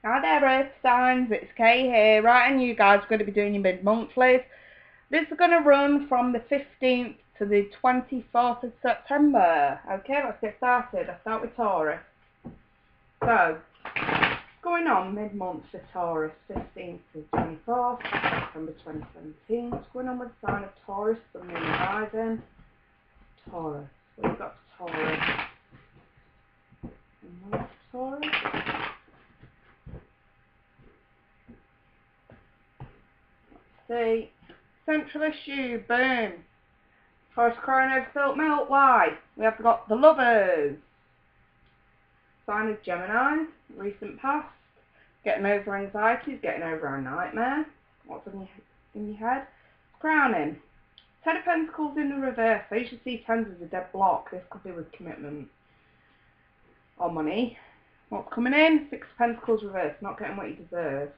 Hi there, Earth signs, it's Kay here. Right, and you guys are going to be doing your mid-monthlies. This is going to run from the 15th to the 24th of September. Okay, let's get started. I'll start with Taurus. So, what's going on mid-month for Taurus, 15th to 24th September 2017. What's going on with the sign of Taurus, Sun, Moon, Rising? Taurus. What have we got for Taurus? Taurus? See, central issue, boom. Taurus crying over spilt milk, why? We have got the Lovers. Sign of Gemini, recent past. Getting over anxieties, getting over a nightmare. What's in your head? Crowning. Ten of Pentacles in the reverse. I usually see tens as a dead block. This could be with commitment or money. What's coming in? Six of Pentacles reverse. Not getting what you deserve.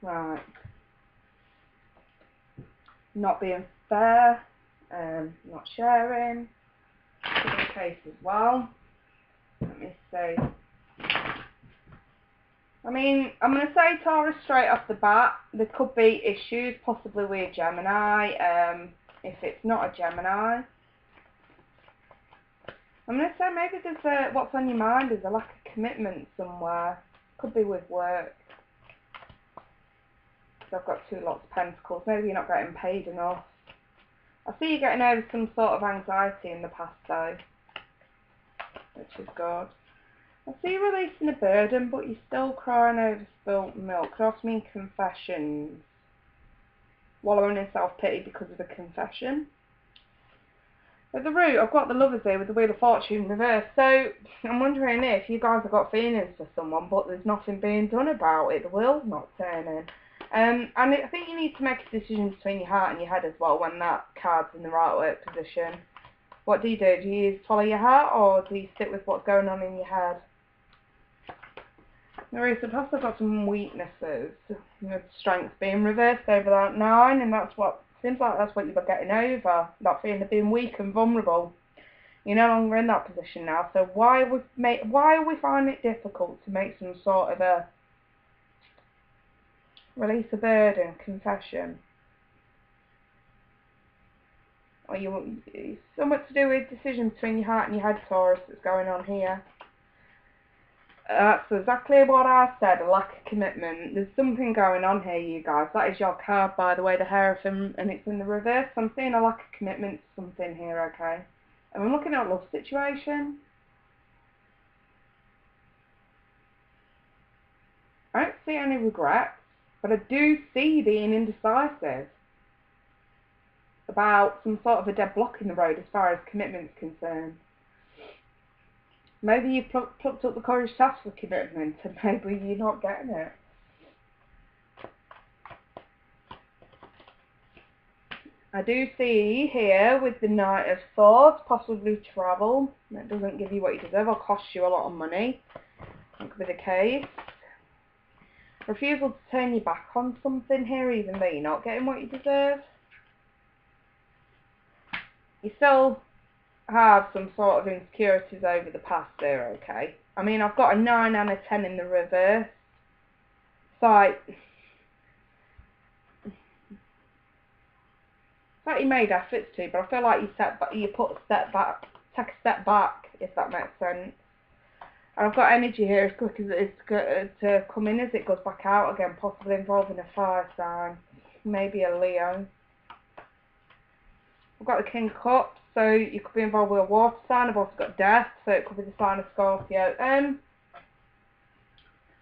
Right. Not being fair, not sharing, could be the case as well. Let me see. I mean, I'm going to say Taurus straight off the bat. There could be issues, possibly with Gemini, if it's not a Gemini. I'm going to say maybe there's what's on your mind is a lack of commitment somewhere. Could be with work. I've got two lots of pentacles. Maybe you're not getting paid enough. I see you getting over some sort of anxiety in the past though, which is good. I see you releasing a burden, but you're still crying over spilt milk. Could also mean confessions. Wallowing in self-pity because of a confession. At the root, I've got the Lovers here with the Wheel of Fortune reversed. So, I'm wondering if you guys have got feelings for someone, but there's nothing being done about it. The wheel's not turning. And I think you need to make a decision between your heart and your head as well when that card's in the right work position. What do? Do you follow your heart or do you stick with what's going on in your head? The recent past, I've got some weaknesses. With strength being reversed over that 9, and that's what seems like that's what you were getting over. That feeling of being weak and vulnerable. You're no longer in that position now. So why we find it difficult to make some sort of a release a burden, confession? Or somewhat to do with decision between your heart and your head, Taurus, that's going on here. That's exactly what I said, a lack of commitment. There's something going on here, you guys. That is your card, by the way, the Hierophant, and it's in the reverse. I'm seeing a lack of commitment to something here, okay? And I'm looking at a love situation. I don't see any regrets, but I do see you being indecisive about some sort of a dead block in the road as far as commitment's concerned. Maybe you plucked up the courage to ask for commitment and maybe you're not getting it. I do see here with the Knight of Swords, possibly travel. That doesn't give you what you deserve or cost you a lot of money. That could be the case. Refusal to turn your back on something here even though you're not getting what you deserve. You still have some sort of insecurities over the past there, okay? I mean, I've got a 9 and a 10 in the reverse. It's like you made efforts to, but I feel like you take a step back, if that makes sense. And I've got energy here as quick as it is to come in as it goes back out again, possibly involving a fire sign, maybe a Leo. I've got the King of Cups, so you could be involved with a water sign. I've also got Death, so it could be the sign of Scorpio.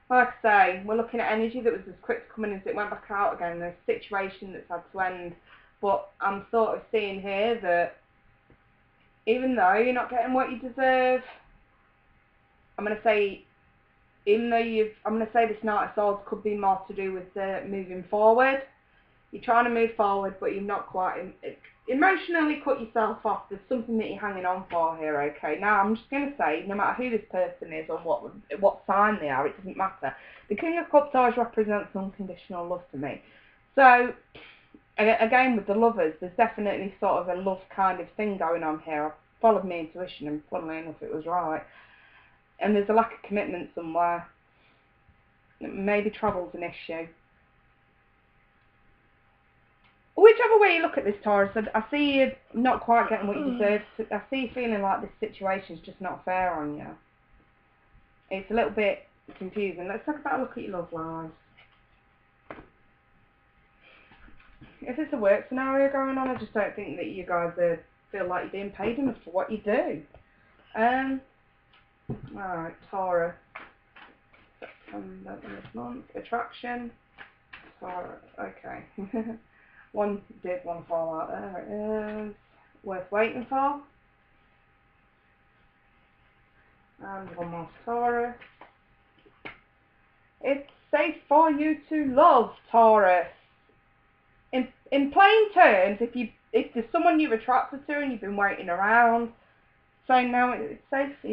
Like I say, we're looking at energy that was as quick to come in as it went back out again. There's a situation that's had to end, but I'm sort of seeing here that even though you're not getting what you deserve, I'm going to say, I'm going to say this Knight of Swords could be more to do with moving forward. You're trying to move forward, but you've not quite emotionally cut yourself off. There's something that you're hanging on for here, okay? Now, I'm just going to say, no matter who this person is or what sign they are, it doesn't matter. The King of Cups always represents unconditional love to me. So, again, with the Lovers, there's definitely sort of a love kind of thing going on here. I've followed my intuition, and funnily enough, it was right. And there's a lack of commitment somewhere. Maybe travel's an issue. Whichever way you look at this, Taurus, I see you not quite getting what you deserve. I see you feeling like this situation's just not fair on you. It's a little bit confusing. Let's talk about a look at your love lives. If it's a work scenario going on, I just don't think that you guys feel like you're being paid enough for what you do. Alright, Taurus. September this month. Attraction. Taurus. Okay. One did want to fall out there. It is worth waiting for. And one more Taurus. It's safe for you to love, Taurus. In plain terms, if there's someone you're attracted to and you've been waiting around, so now it's safe for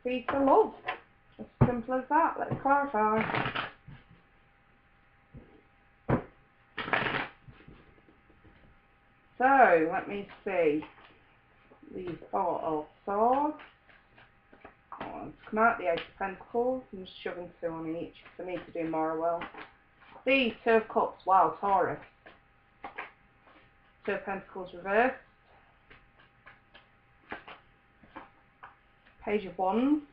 you to love. As simple as that. Let's clarify. So, let me see. The Four of Swords. Oh, it's come out the Ace of Pentacles. I'm just shoving two on each for me to do more well. The Two of Cups. Wow, Taurus. Two of Pentacles reversed. Page of Wands.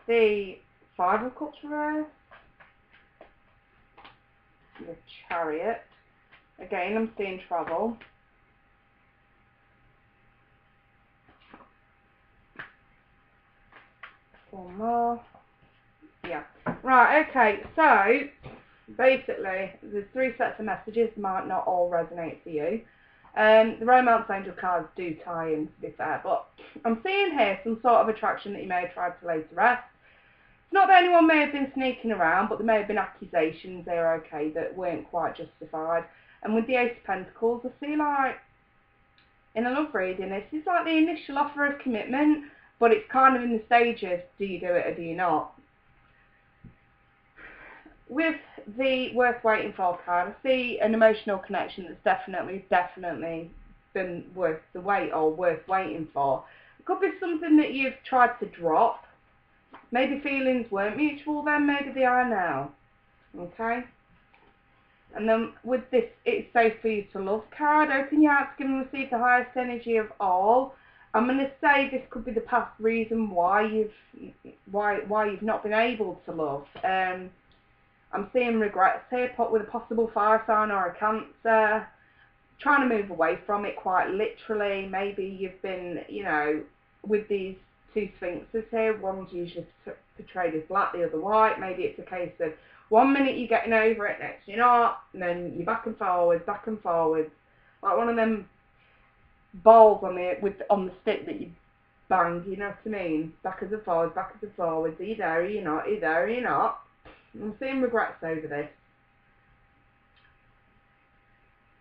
The Five of Cups reversed. The Chariot. Again, I'm seeing travel. One more. Yeah. Right, okay, so basically there's three sets of messages that might not all resonate for you. The Romance Angel cards do tie in, to be fair, but I'm seeing here some sort of attraction that you may have tried to lay to rest. It's not that anyone may have been sneaking around, but there may have been accusations there, okay, that weren't quite justified. And with the Ace of Pentacles, I see like, in a love reading, this is like the initial offer of commitment, but it's kind of in the stage of, do you do it or do you not? With the worth waiting for card, I see an emotional connection that's definitely been worth the wait or worth waiting for. It could be something that you've tried to drop. Maybe feelings weren't mutual then, maybe they are now. Okay? And then with this It's Safe for You to Love card, open your heart to give and receive the highest energy of all. I'm going to say this could be the past reason why you've not been able to love. I'm seeing regrets here, put with a possible fire sign or a Cancer, trying to move away from it quite literally. Maybe you've been, you know, with these two sphinxes here, one's usually portrayed as black, the other white. Maybe it's a case of 1 minute you're getting over it, next you're not, and then you're back and forwards, like one of them balls on the stick that you bang, you know what I mean? Backwards and forwards, are you there, are you not, are you there, are you not? I'm seeing regrets over this.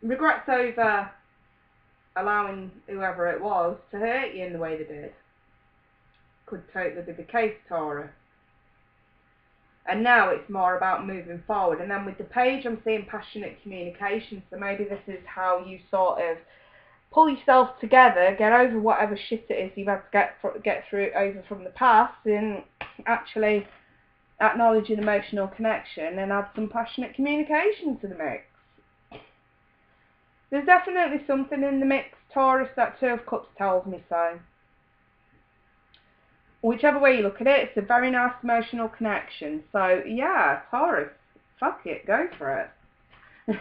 Regrets over allowing whoever it was to hurt you in the way they did. Could totally be the case, Taurus. And now it's more about moving forward. And then with the Page, I'm seeing passionate communication. So maybe this is how you sort of pull yourself together, get over whatever shit it is you've had to get through over from the past, and actually acknowledge an emotional connection and add some passionate communication to the mix. There's definitely something in the mix, Taurus. That Two of Cups tells me so. Whichever way you look at it, it's a very nice emotional connection. So yeah, Taurus, fuck it, go for it.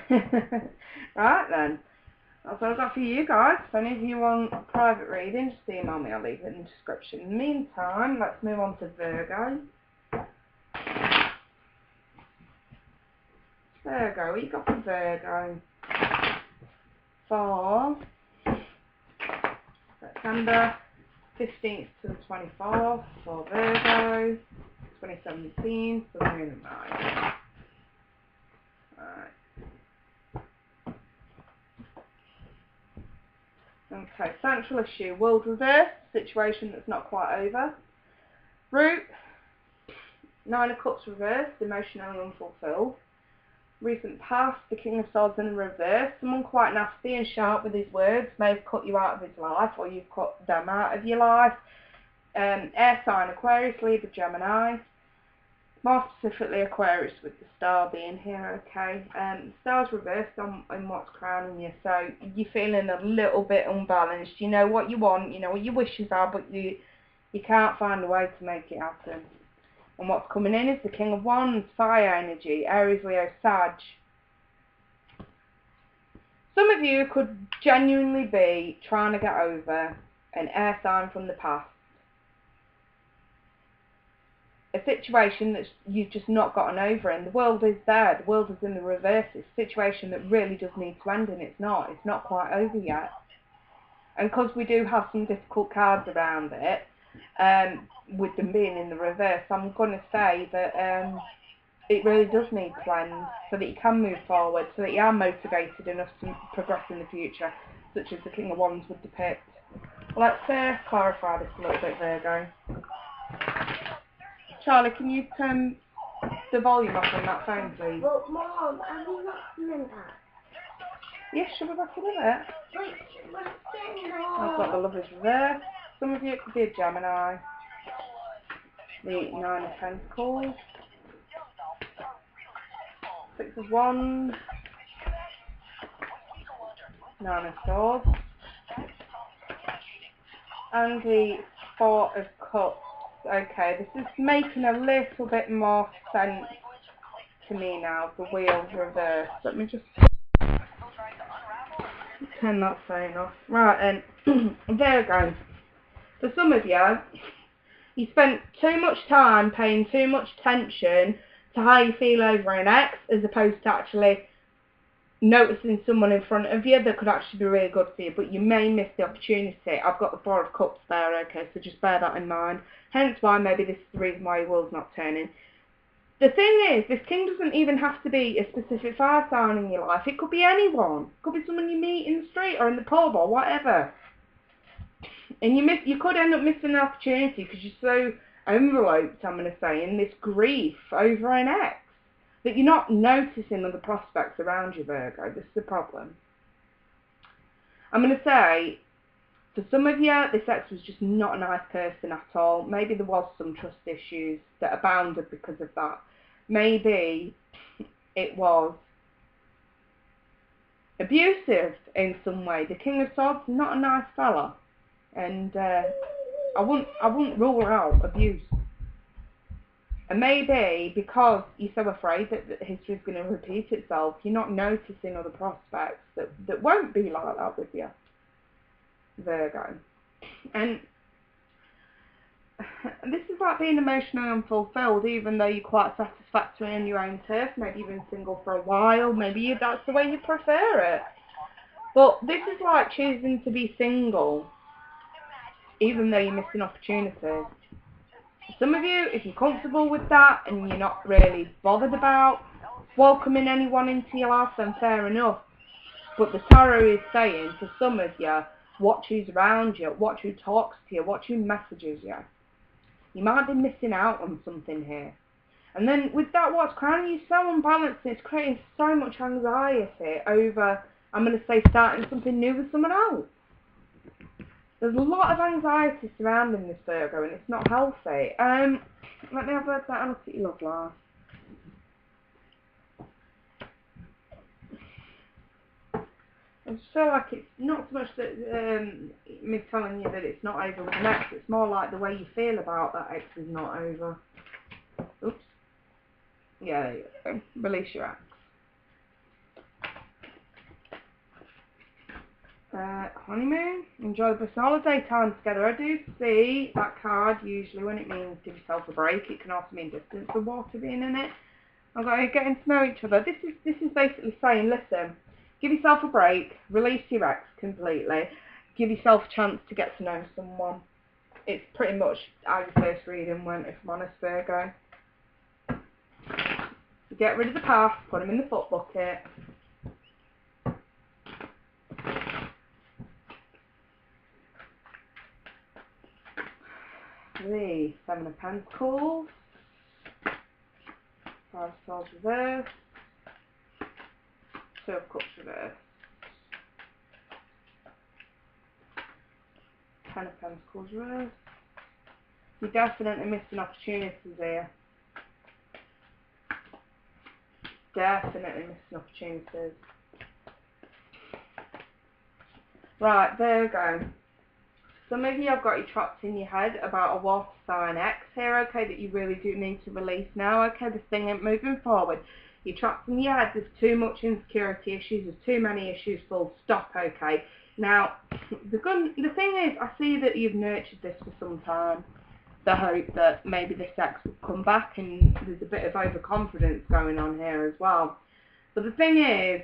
Right then. That's what I've got for you guys. If any of you want a private reading, just email me, I'll leave it in the description. In the meantime, let's move on to Virgo. Virgo, what you got for Virgo? For September 15th to the 24th for Virgo, 2017 for the Moon and Mars. Alright. Okay, central issue, world reverse, situation that's not quite over. Root, Nine of Cups reversed, emotionally unfulfilled. Recent past, the King of Swords in reverse. Someone quite nasty and sharp with his words may have cut you out of his life, or you've cut them out of your life. Air sign, Aquarius, Libra, Gemini. More specifically Aquarius with the star being here, okay. The star's reversed on what's crowning you, so you're feeling a little bit unbalanced. You know what you want, you know what your wishes are, but you can't find a way to make it happen. And what's coming in is the King of Wands, fire energy, Aries, Leo, Sag. Some of you could genuinely be trying to get over an air sign from the past. A situation that you've just not gotten over, and the world is there, the world is in the reverse. It's a situation that really does need to end, and it's not quite over yet. And because we do have some difficult cards around it, with them being in the reverse, I'm going to say that it really does need to end, so that you can move forward, so that you are motivated enough to progress in the future, such as the King of Wands would depict. Let's clarify this a little bit, Virgo. Charlie, can you turn the volume up on that phone, please? But Mom, have you not seen that? Yes, shall we back in a bit? I've got the Lovers reverse. Some of you, it could be a Gemini. The Nine of Pentacles. Six of Wands. Nine of Swords. And the Four of Cups. Okay, this is making a little bit more sense to me now, the wheels reversed. Let me just turn that phone off. Right, and Virgo. For some of you, you spent too much time paying too much attention to how you feel over an ex, as opposed to actually noticing someone in front of you that could actually be really good for you, but you may miss the opportunity. I've got the Four of Cups there, okay, so just bear that in mind. Hence why maybe this is the reason why your world's not turning. The thing is, this king doesn't even have to be a specific fire sign in your life. It could be anyone. It could be someone you meet in the street or in the pub or whatever. And you could end up missing an opportunity because you're so enveloped, I'm going to say, in this grief over an ex, that you're not noticing other prospects around you, Virgo. This is the problem. I'm going to say, for some of you, this ex was just not a nice person at all. Maybe there was some trust issues that abounded because of that. Maybe it was abusive in some way. The King of Swords, not a nice fella. And I wouldn't rule out abuse. And maybe because you're so afraid that history is going to repeat itself, you're not noticing other prospects that won't be like that with you, Virgo. And this is like being emotionally unfulfilled, even though you're quite satisfactory in your own turf. Maybe you've been single for a while. Maybe that's the way you prefer it. But this is like choosing to be single, even though you're missing opportunities. Some of you, if you're comfortable with that and you're not really bothered about welcoming anyone into your life, then fair enough. But the tarot is saying, for some of you, watch who's around you, watch who talks to you, watch who messages you. You might be missing out on something here. And then with that, what's crowning you so unbalanced, it's creating so much anxiety over, I'm going to say, starting something new with someone else. There's a lot of anxiety surrounding this, Virgo, and it's not healthy. Let me have a look at your love life. I just feel like it's not so much that me telling you that it's not over with an ex. It's more like the way you feel about that ex is not over. Oops. Yeah, there you go. Release your ex. Honeymoon, enjoy the holiday time together. I do see that card usually when it means give yourself a break. It can also mean distance or water being in it. Okay, getting to know each other. This is basically saying, listen, give yourself a break, release your ex completely, give yourself a chance to get to know someone. It's pretty much how your first reading went, if I'm honest, Virgo. So get rid of the past, put them in the foot bucket. The Seven of Pentacles, Five of Swords reverse, Two of Cups reverse, Ten of Pentacles reverse. You're definitely missing opportunities here. Definitely missing opportunities. Right, Virgo. Some of you have got you trapped in your head about a water sign X here, okay, that you really do need to release now, okay, this thing ain't moving forward. You're trapped in your head, there's too much insecurity issues, there's too many issues, full stop, okay. Now, the thing is, I see that you've nurtured this for some time, the hope that maybe this X will come back, and there's a bit of overconfidence going on here as well. But the thing is,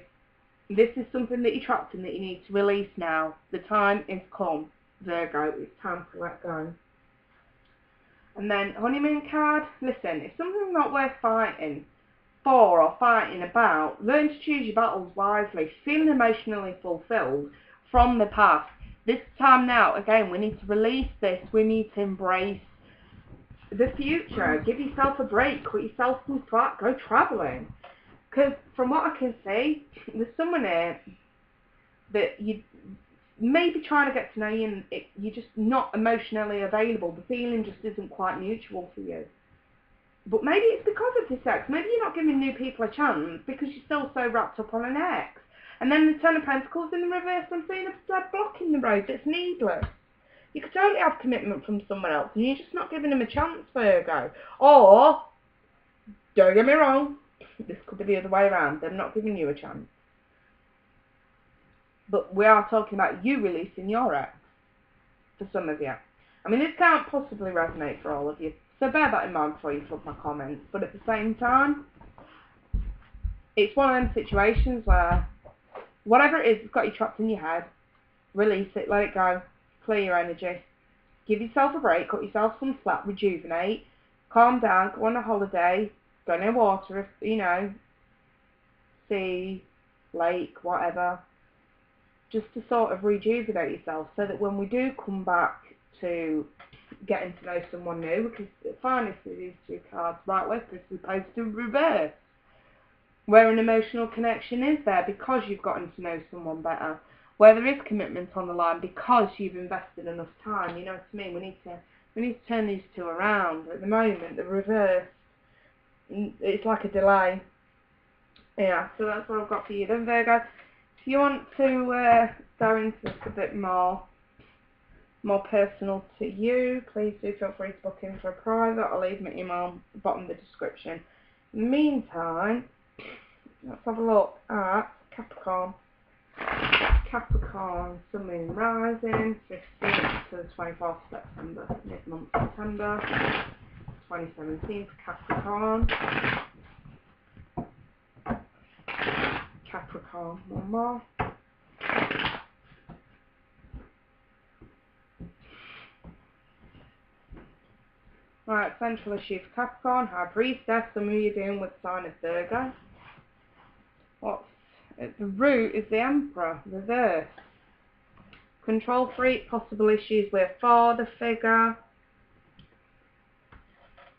this is something that you're trapped in that you need to release now. The time is come. Virgo, it's time to let go. And then honeymoon card, listen, if something's not worth fighting for or fighting about, learn to choose your battles wisely. Feeling emotionally fulfilled from the past. This time now, again, we need to release this. We need to embrace the future. Give yourself a break. Cut yourself some slack. Go travelling. Because from what I can see, there's someone here that you maybe trying to get to know you, and you're just not emotionally available. The feeling just isn't quite mutual for you. But maybe it's because of this ex. Maybe you're not giving new people a chance because you're still so wrapped up on an ex. And then the Ten of Pentacles in the reverse, I'm seeing a block in the road that's needless. You could totally have commitment from someone else and you're just not giving them a chance, Virgo. Or, don't get me wrong, this could be the other way around. They're not giving you a chance. But we are talking about you releasing your ex, for some of you. I mean, this can't possibly resonate for all of you, so bear that in mind before you flip my comments. But at the same time, it's one of them situations where whatever it is that's got you trapped in your head, release it, let it go, clear your energy. Give yourself a break, cut yourself some slack, rejuvenate, calm down, go on a holiday, go near water, if, you know, sea, lake, whatever. Just to sort of rejuvenate yourself so that when we do come back to getting to know someone new, because finally these two cards, right, where's this supposed to reverse? Where an emotional connection is there because you've gotten to know someone better. Where there is commitment on the line because you've invested enough time, you know what I mean? We need to turn these two around. At the moment, the reverse, it's like a delay. Yeah, so that's what I've got for you then, Virgo. If you want to go into this a bit more personal to you, please do feel free to book in for a private. I'll leave my email at the bottom of the description. In the meantime, let's have a look at Capricorn. Capricorn, Sun, Moon, Rising, 15th to the 24th of September, mid-month September, 2017 for Capricorn. Capricorn, one more. Right, central issue for Capricorn, High Priestess, some of you dealing with the sign of Virgo. The root is the Emperor, reverse. Control freak, possible issues with father figure.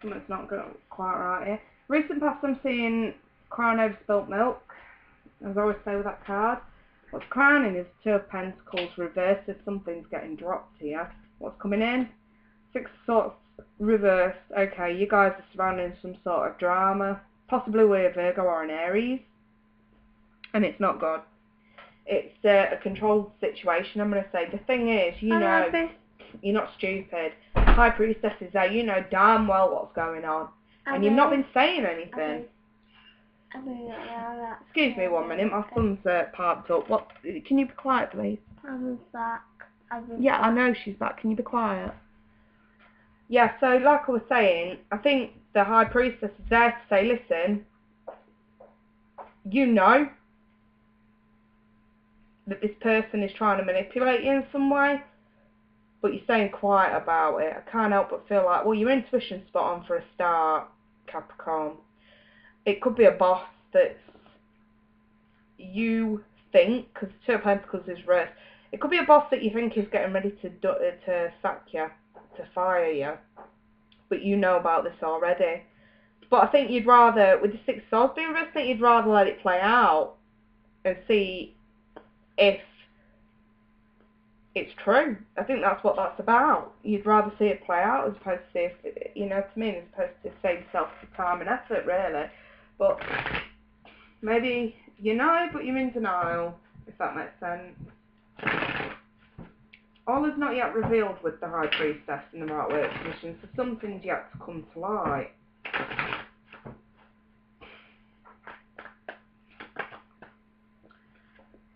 Something's not going quite right here. Recent past I'm seeing crown over spilt milk. As I always say with that card. What's crowning is Two of Pentacles reversed if something's getting dropped here. What's coming in? Six of Swords reversed. Okay, you guys are surrounding some sort of drama. Possibly with a Virgo or an Aries. And it's not good. It's a controlled situation, I'm going to say. The thing is, you know, you're not stupid. High Priestess is there. You know damn well what's going on. And you've not been saying anything. Excuse me 1 minute, my son's parked up. What? Can you be quiet, please? I'm back. Yeah, I know she's back. Can you be quiet? Yeah, so like I was saying, I think the High Priestess is there to say, listen, you know that this person is trying to manipulate you in some way, but you're staying quiet about it. I can't help but feel like, well, your intuition's spot on for a start, Capricorn. It could be a boss that you think, because Two of Pentacles is reversed, it could be a boss that you think is getting ready to sack you, to fire you, but you know about this already. But I think you'd rather, with the Six of Swords being reversed, I think you'd rather let it play out and see if it's true. I think that's what that's about. You'd rather see it play out as opposed to see if, you know what I mean, as opposed to save yourself the time and effort, really. But Maybe you know, but you're in denial, if that makes sense. All is not yet revealed with the High Priestess in the right work position, so something's yet to come to light.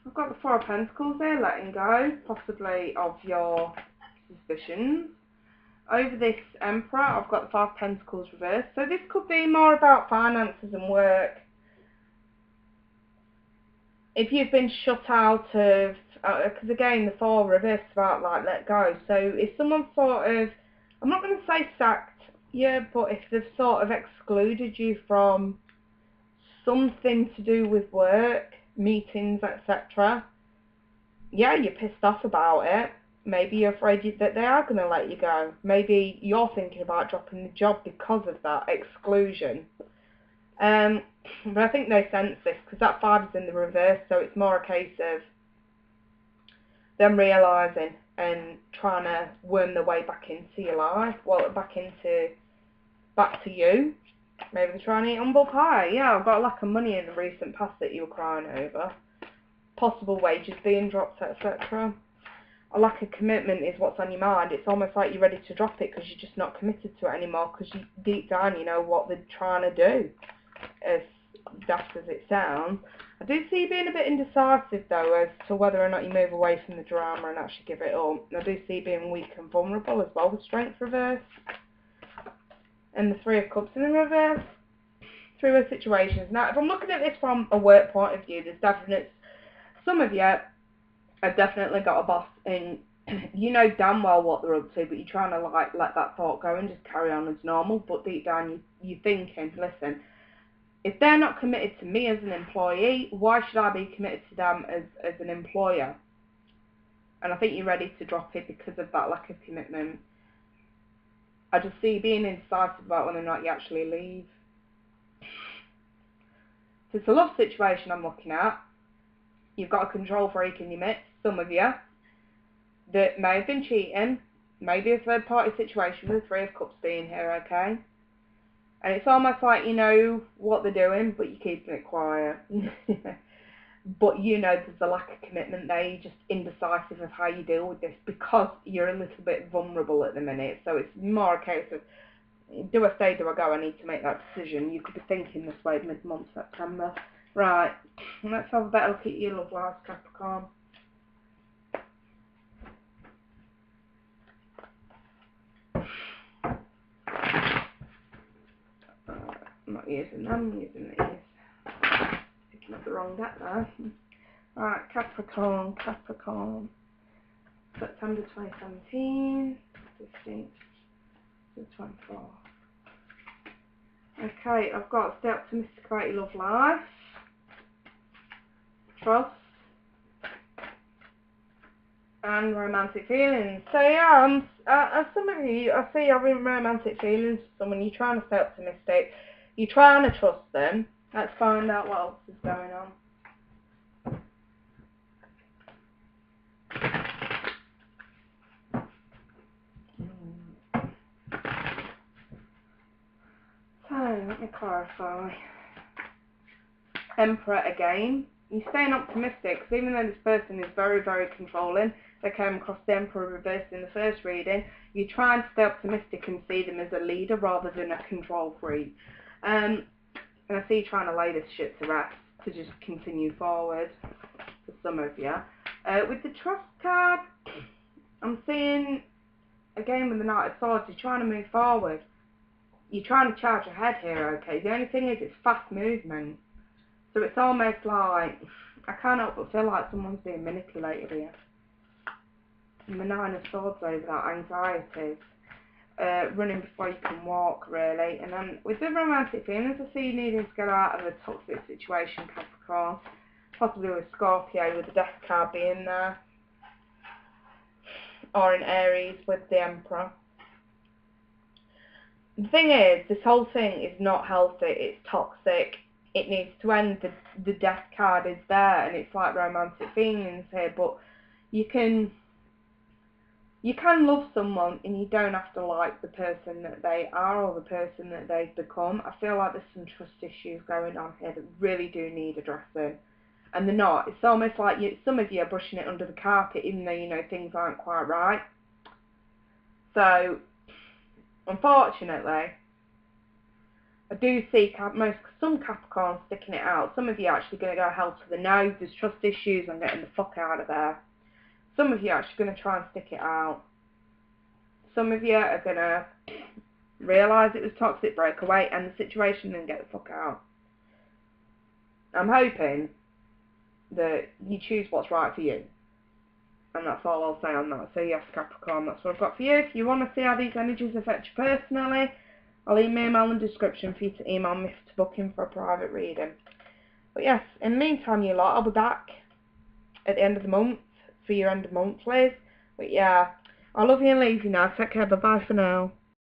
I've got the Four of Pentacles here, letting go, possibly of your suspicions. Over this Emperor, I've got the Five of Pentacles reversed. So this could be more about finances and work. If you've been shut out of, because again, the Four reversed about like let go. So if someone sort of, I'm not going to say sacked you, but if they've sort of excluded you from something to do with work, meetings, etc. Yeah, you're pissed off about it. Maybe you're afraid that they are going to let you go. Maybe you're thinking about dropping the job because of that exclusion. But I think they sense this because that 5 is in the reverse, so it's more a case of them realising and trying to worm their way back into your life. Well, back to you. Maybe they're trying to eat humble pie. Yeah, I've got a lack of money in the recent past that you were crying over. Possible wages being dropped, etc. A lack of commitment is what's on your mind. It's almost like you're ready to drop it because you're just not committed to it anymore because you, deep down you know what they're trying to do. As daft as it sounds. I do see you being a bit indecisive though as to whether or not you move away from the drama and actually give it up. I do see you being weak and vulnerable as well with Strength reversed. And the Three of Cups in the reverse. Three-way situations. Now, if I'm looking at this from a work point of view, there's definite, some of you have definitely got a boss and you know damn well what they're up to, but you're trying to like let that thought go and just carry on as normal, but deep down you're thinking, listen, if they're not committed to me as an employee, why should I be committed to them as an employer? And I think you're ready to drop it because of that lack of commitment. I just see you being indecisive about whether or not you actually leave. So it's a love situation I'm looking at. You've got a control freak in your midst, some of you, that may have been cheating, maybe a third party situation with the Three of Cups being here, okay? And it's almost like you know what they're doing, but you're keeping it quiet. But you know there's a lack of commitment there, you're just indecisive of how you deal with this because you're a little bit vulnerable at the minute. So it's more a case of, do I stay, do I go, I need to make that decision. You could be thinking this way mid-month September. Right, let's have a better look at your love life, Capricorn. I'm not using them, I'm using these. Picking up the wrong deck there. Right, Capricorn. September 2017, 15th to 24th. Okay, I've got to stay optimistic about your love life. Trust. And romantic feelings. So yeah, as some of you, I see you're having romantic feelings for someone. You're trying to stay optimistic. You're trying to trust them. Let's find out what else is going on. So, let me clarify. Emperor again. You're staying optimistic because even though this person is very, very controlling, they came across the Emperor reversed in the first reading, you're trying to stay optimistic and see them as a leader rather than a control freak. And I see you trying to lay this shit to rest to just continue forward for some of you. With the Trust card, I'm seeing, again with the Knight of Swords, you're trying to move forward. You're trying to charge ahead here, okay? The only thing is it's fast movement. So it's almost like, I can't help but feel like someone's being manipulated here. And the Nine of Swords over that, anxieties. Running before you can walk, really. And then with the romantic feelings, I see you needing to get out of a toxic situation, Capricorn. Possibly with Scorpio, with the Death card being there. Or in Aries with the Emperor. The thing is, this whole thing is not healthy, it's toxic. It needs to end. The Death card is there, and it's like romantic feelings here, but you can you can love someone and you don't have to like the person that they are or the person that they've become. I feel like there's some trust issues going on here that really do need addressing. And they're not. It's almost like some of you are brushing it under the carpet even though you know things aren't quite right. So, unfortunately, I do see some Capricorns sticking it out. Some of you are actually going to go hell to the no. There's trust issues. I'm getting the fuck out of there. Some of you are actually going to try and stick it out. Some of you are going to realise it was toxic, break away, and the situation and get the fuck out. I'm hoping that you choose what's right for you. And that's all I'll say on that. So yes, Capricorn, that's what I've got for you. If you want to see how these energies affect you personally, I'll leave my email in the description for you to email me to book in for a private reading. But yes, in the meantime, you lot, I'll be back at the end of the month for your end of monthlies. But yeah, I love you and leave you now. Take care. Bye-bye for now.